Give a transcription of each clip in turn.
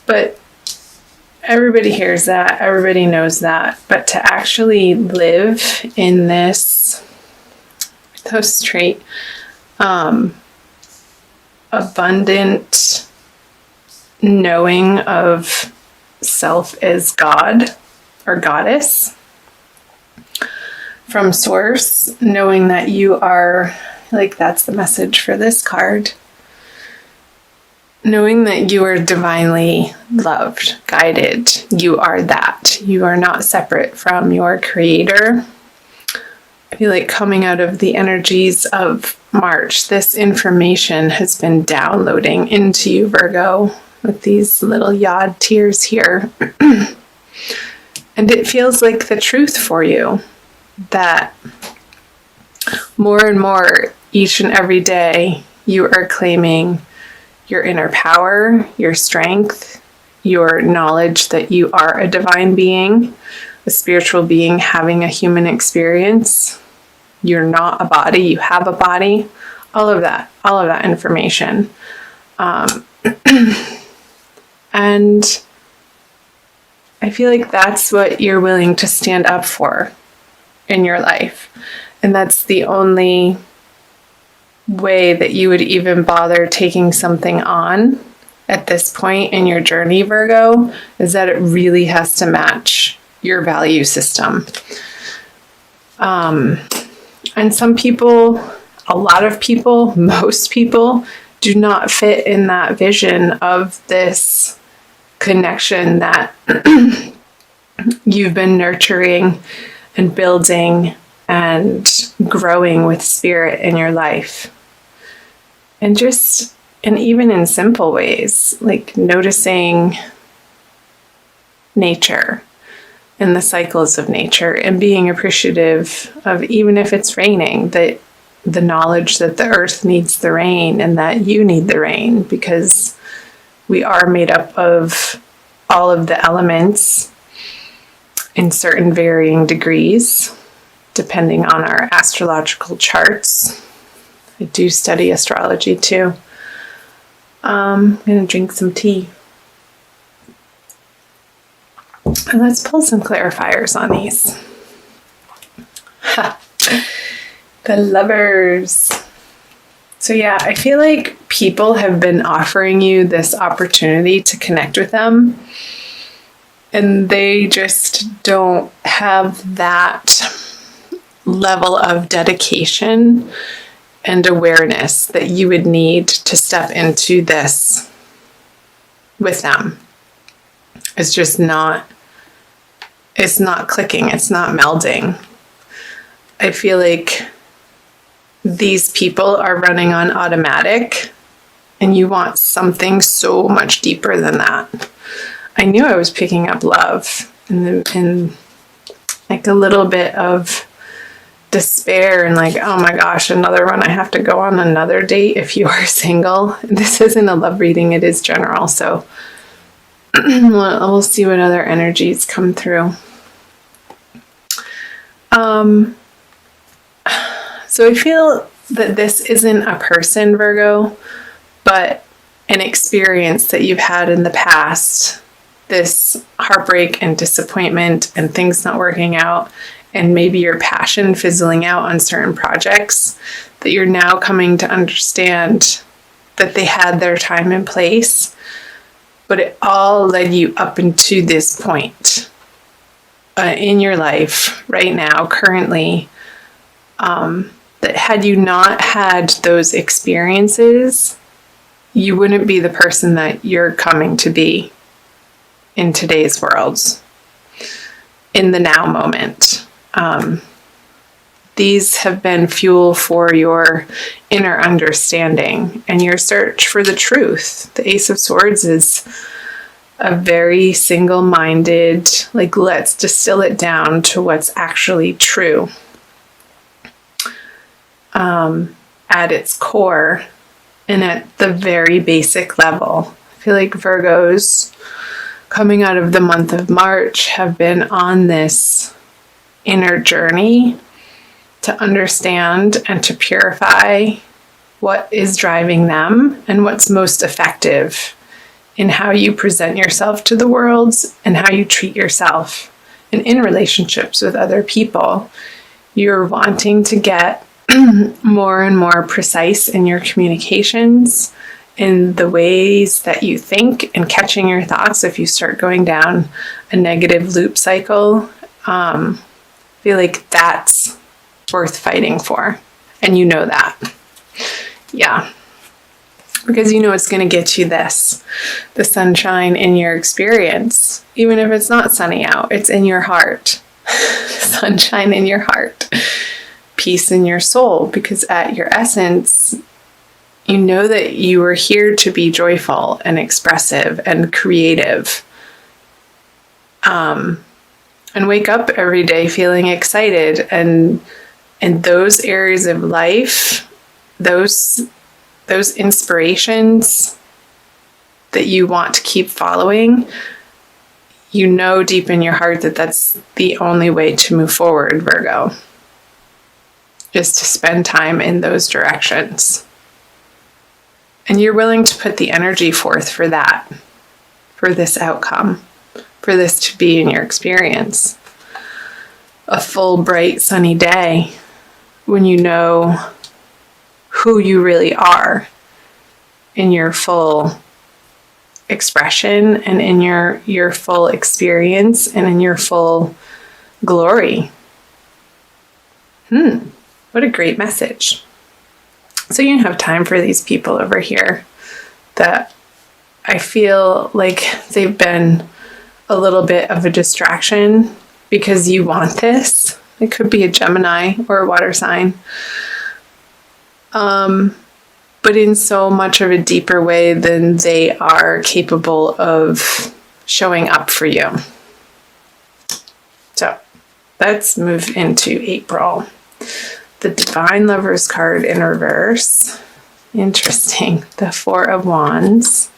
But everybody hears that, everybody knows that. But to actually live in this so straight, abundant knowing of self as God or goddess from source, knowing that you are, like, that's the message for this card, knowing that you are divinely loved, guided. You are that. You are not separate from your creator. I feel like coming out of the energies of March, this information has been downloading into you, Virgo, with these little yod tears here. And it feels like the truth for you, that more and more each and every day you are claiming your inner power, your strength, your knowledge that you are a divine being, a spiritual being having a human experience. You're not a body, you have a body. All of that information. And I feel like that's what you're willing to stand up for in your life. And that's the only way that you would even bother taking something on at this point in your journey, Virgo, is that it really has to match your value system. And some people, a lot of people, most people do not fit in that vision of this connection that you've been nurturing and building and growing with spirit in your life. And even in simple ways, like noticing nature and the cycles of nature and being appreciative of, even if it's raining, that the knowledge that the earth needs the rain and that you need the rain, because we are made up of all of the elements in certain varying degrees, depending on our astrological charts. I do study astrology too. I'm going to drink some tea. And let's pull some clarifiers on these. The Lovers. So yeah, I feel like people have been offering you this opportunity to connect with them, and they just don't have that level of dedication and awareness that you would need to step into this with them. It's just not, it's not clicking, it's not melding. I feel like these people are running on automatic, and you want something so much deeper than that. I knew I was picking up love and like a little bit of despair and like, oh my gosh, another one. I have to go on another date if you are single. This isn't a love reading, it is general. So we'll see what other energies come through. So I feel that this isn't a person, Virgo, but an experience that you've had in the past. This heartbreak and disappointment and things not working out, and maybe your passion fizzling out on certain projects, that you're now coming to understand that they had their time and place, but it all led you up into this point in your life right now, currently, that had you not had those experiences, you wouldn't be the person that you're coming to be in today's world, in the now moment. These have been fuel for your inner understanding and your search for the truth. The Ace of Swords is a very single-minded, like, let's distill it down to what's actually true. At its core and at the very basic level. I feel like Virgos coming out of the month of March have been on this inner journey to understand and to purify what is driving them and what's most effective in how you present yourself to the world and how you treat yourself. And in relationships with other people, you're wanting to get more and more precise in your communications, in the ways that you think, and catching your thoughts if you start going down a negative loop cycle. I feel like that's worth fighting for. And you know that. Yeah. Because you know it's going to get you this, the sunshine in your experience. Even if it's not sunny out, it's in your heart. Sunshine in your heart. Peace in your soul. Because at your essence, you know that you are here to be joyful and expressive and creative. And wake up every day feeling excited. And those areas of life, those inspirations that you want to keep following, you know deep in your heart that that's the only way to move forward, Virgo, is to spend time in those directions. And you're willing to put the energy forth for that, for this outcome, for this to be in your experience. A full, bright, sunny day when you know who you really are in your full expression and in your full experience and in your full glory. What a great message. So you have time for these people over here that I feel like they've been a little bit of a distraction because you want this. It could be a Gemini or a water sign. But in so much of a deeper way than they are capable of showing up for you. So let's move into April. The Divine Lovers card in reverse. Interesting. The Four of Wands.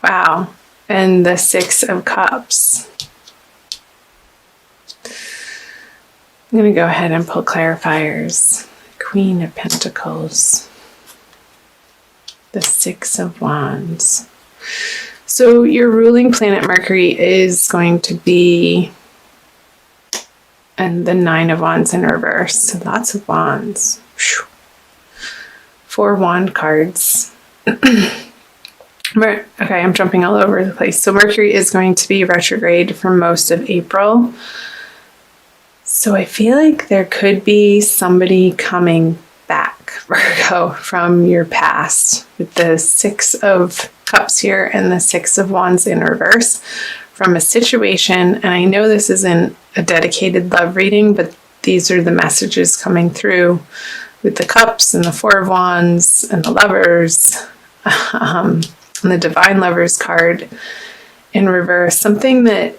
Wow. And the Six of Cups. I'm going to go ahead and pull clarifiers. Queen of Pentacles. The Six of Wands. So your ruling planet Mercury is going to be, and the Nine of Wands in reverse. So lots of wands. Whew. 4 wand cards. Okay, I'm jumping all over the place. So Mercury is going to be retrograde for most of April. So I feel like there could be somebody coming back, Virgo, from your past with the Six of Cups here and the Six of Wands in reverse from a situation. And I know this isn't a dedicated love reading, but these are the messages coming through with the Cups and the Four of Wands and the Lovers and the Divine Lovers card in reverse. Something that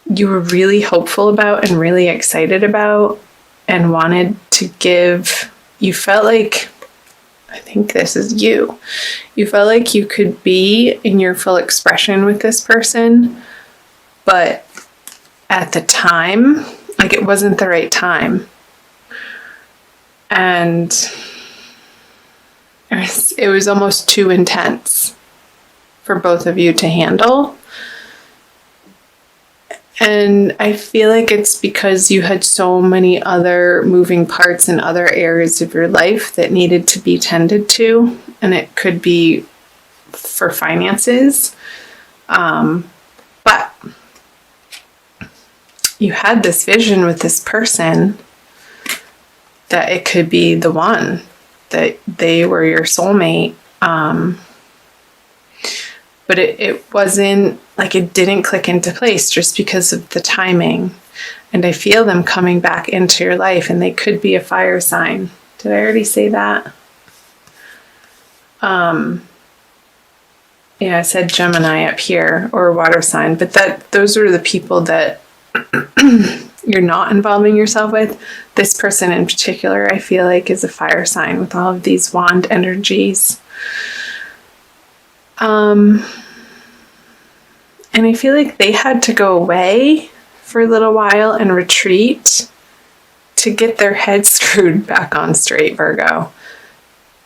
you were really hopeful about and really excited about and wanted to give. You felt like, I think this is you. You felt like you could be in your full expression with this person, but at the time, like it wasn't the right time. And it was almost too intense for both of you to handle. And I feel like it's because you had so many other moving parts in other areas of your life that needed to be tended to. And it could be for finances. But you had this vision with this person that it could be the one, that they were your soulmate. But it wasn't, like it didn't click into place just because of the timing. And I feel them coming back into your life, and they could be a fire sign. Did I already say that? Yeah, I said Gemini up here, or a water sign, but those are the people that you're not involving yourself with. This person in particular, I feel like, is a fire sign with all of these wand energies. And I feel like they had to go away for a little while and retreat to get their head screwed back on straight, Virgo.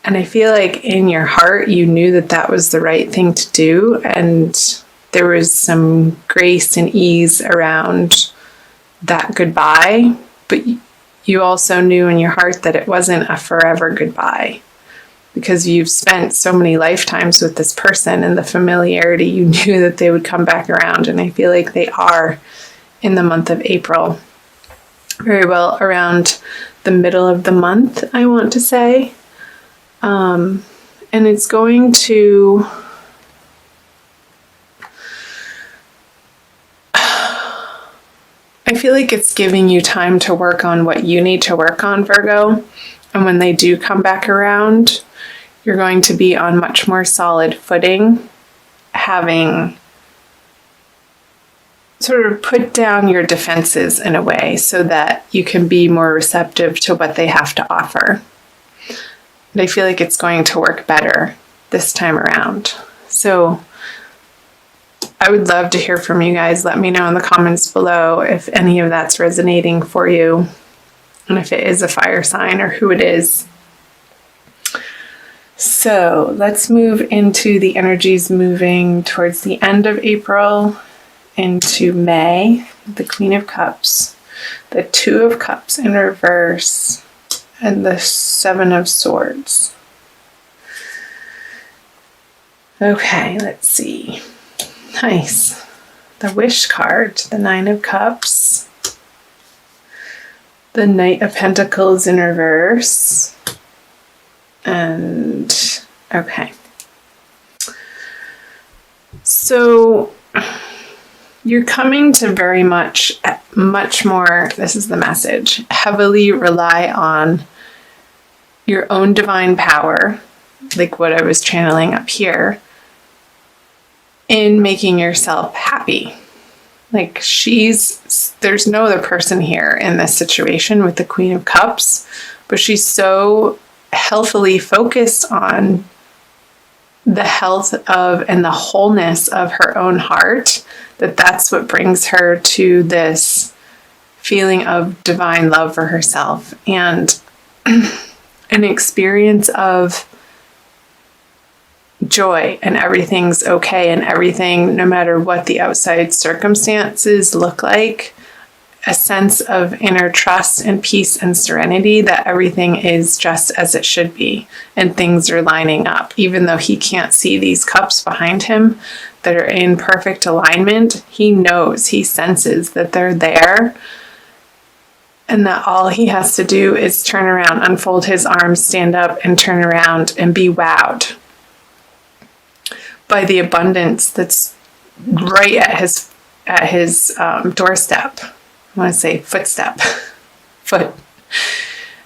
And I feel like in your heart, you knew that that was the right thing to do. And there was some grace and ease around that goodbye. But you also knew in your heart that it wasn't a forever goodbye, because you've spent so many lifetimes with this person, and the familiarity, you knew that they would come back around. And I feel like they are in the month of April. Very well around the middle of the month, I want to say. And it's going to... I feel like it's giving you time to work on what you need to work on, Virgo. And when they do come back around, you're going to be on much more solid footing, having sort of put down your defenses in a way so that you can be more receptive to what they have to offer. And I feel like it's going to work better this time around. So I would love to hear from you guys. Let me know in the comments below if any of that's resonating for you, and if it is a fire sign or who it is. So let's move into the energies moving towards the end of April into May. The Queen of Cups, the Two of Cups in reverse, and the Seven of Swords. Okay, let's see. Nice. The Wish card, the Nine of Cups, the Knight of Pentacles in reverse, and okay. So you're coming to very much more, this is the message, heavily rely on your own divine power, like what I was channeling up here, in making yourself happy. Like there's no other person here in this situation with the Queen of Cups, but she's so healthily focused on the health of and the wholeness of her own heart, that's what brings her to this feeling of divine love for herself and an experience of joy, and everything's okay, and everything, no matter what the outside circumstances look like, a sense of inner trust and peace and serenity that everything is just as it should be and things are lining up. Even though he can't see these cups behind him that are in perfect alignment, he knows, he senses that they're there, and that all he has to do is turn around, unfold his arms, stand up, and turn around and be wowed by the abundance that's right at his doorstep. I want to say footstep. Foot.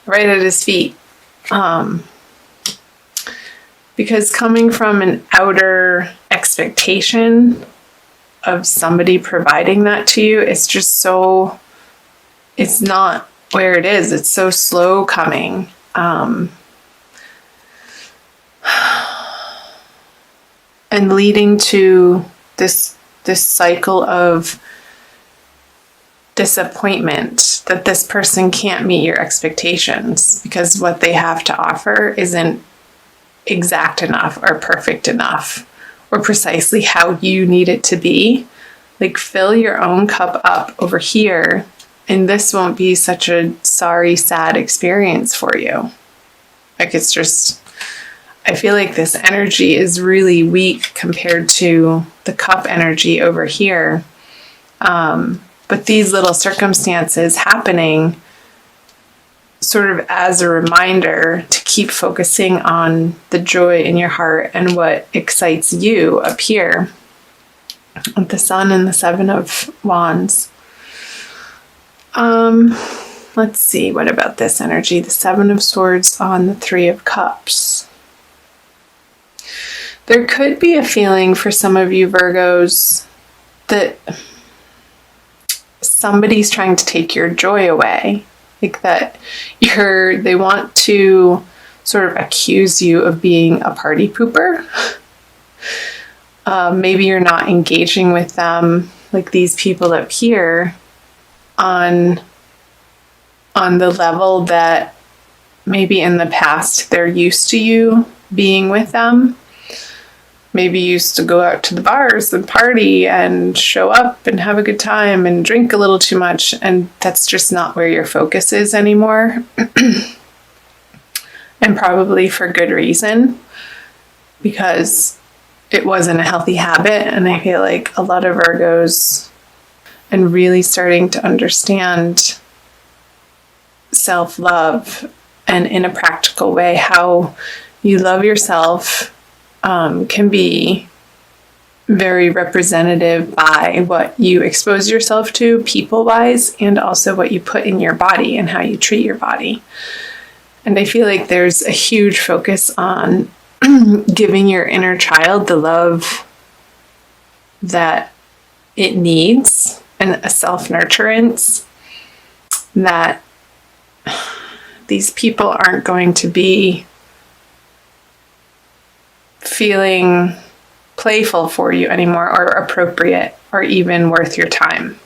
Right at his feet. Because coming from an outer expectation of somebody providing that to you, it's just so, it's not where it is. It's so slow coming. And leading to this cycle of disappointment that this person can't meet your expectations because what they have to offer isn't exact enough or perfect enough or precisely how you need it to be. Like, fill your own cup up over here, and this won't be such a sorry, sad experience for you. Like, it's just, I feel like this energy is really weak compared to the cup energy over here. But these little circumstances happening sort of as a reminder to keep focusing on the joy in your heart and what excites you up here with the Sun and the Seven of Wands. Let's see, what about this energy? The Seven of Swords on the Three of Cups. There could be a feeling for some of you Virgos that somebody's trying to take your joy away. Like that they want to sort of accuse you of being a party pooper. Maybe you're not engaging with them, like these people up here, on the level that maybe in the past they're used to you being with them. Maybe you used to go out to the bars and party and show up and have a good time and drink a little too much, and that's just not where your focus is anymore. And probably for good reason, because it wasn't a healthy habit. And I feel like a lot of Virgos, and really starting to understand self-love and in a practical way how you love yourself, can be very representative by what you expose yourself to people-wise, and also what you put in your body and how you treat your body. And I feel like there's a huge focus on giving your inner child the love that it needs, and a self-nurturance that these people aren't going to be feeling playful for you anymore, or appropriate, or even worth your time.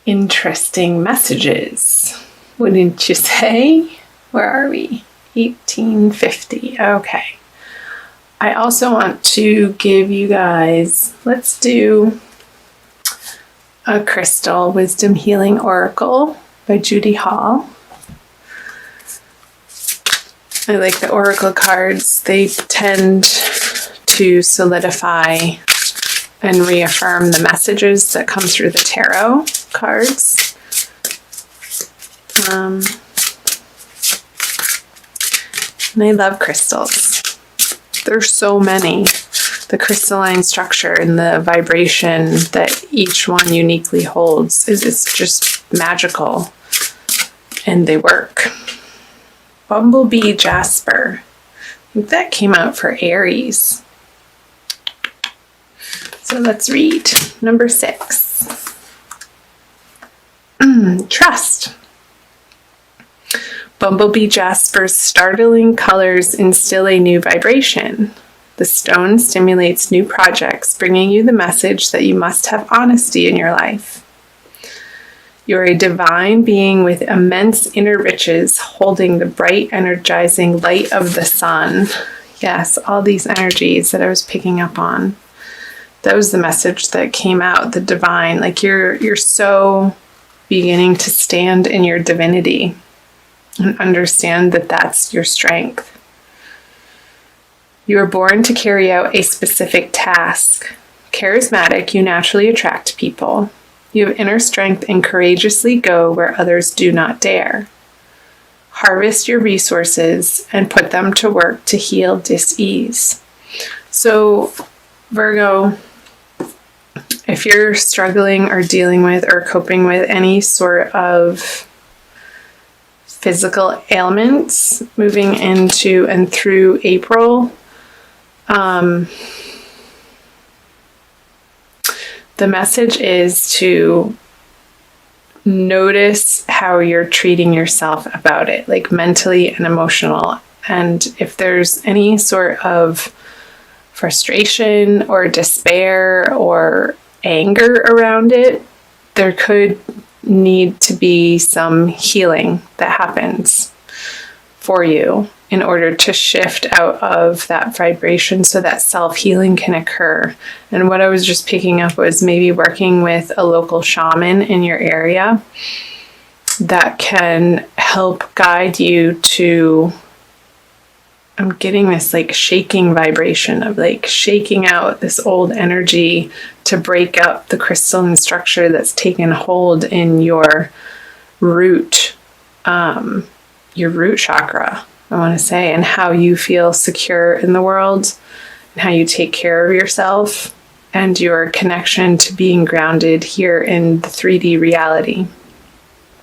Interesting messages, wouldn't you say? Where are we? 1850. Okay. I also want to give you guys, let's do a crystal wisdom healing oracle by Judy Hall. I like the oracle cards. They tend to solidify and reaffirm the messages that come through the tarot cards. And I love crystals. There's so many. The crystalline structure and the vibration that each one uniquely holds is just magical, and they work. Bumblebee Jasper. I think that came out for Aries. So let's read number 6. Trust. Bumblebee Jasper's startling colors instill a new vibration. The stone stimulates new projects, bringing you the message that you must have honesty in your life. You're a divine being with immense inner riches, holding the bright, energizing light of the sun. Yes, all these energies that I was picking up on. That was the message that came out, the divine. Like you're so beginning to stand in your divinity and understand that that's your strength. You were born to carry out a specific task. Charismatic, you naturally attract people. You have inner strength and courageously go where others do not dare. Harvest your resources and put them to work to heal dis-ease. So, Virgo, if you're struggling or dealing with or coping with any sort of physical ailments moving into and through April, the message is to notice how you're treating yourself about it, like mentally and emotional. And if there's any sort of frustration or despair or anger around it, there could need to be some healing that happens for you in order to shift out of that vibration so that self-healing can occur. And what I was just picking up was maybe working with a local shaman in your area that can help guide you to, I'm getting this like shaking vibration of like shaking out this old energy to break up the crystalline structure that's taken hold in your root chakra, I want to say, and how you feel secure in the world and how you take care of yourself and your connection to being grounded here in the 3D reality.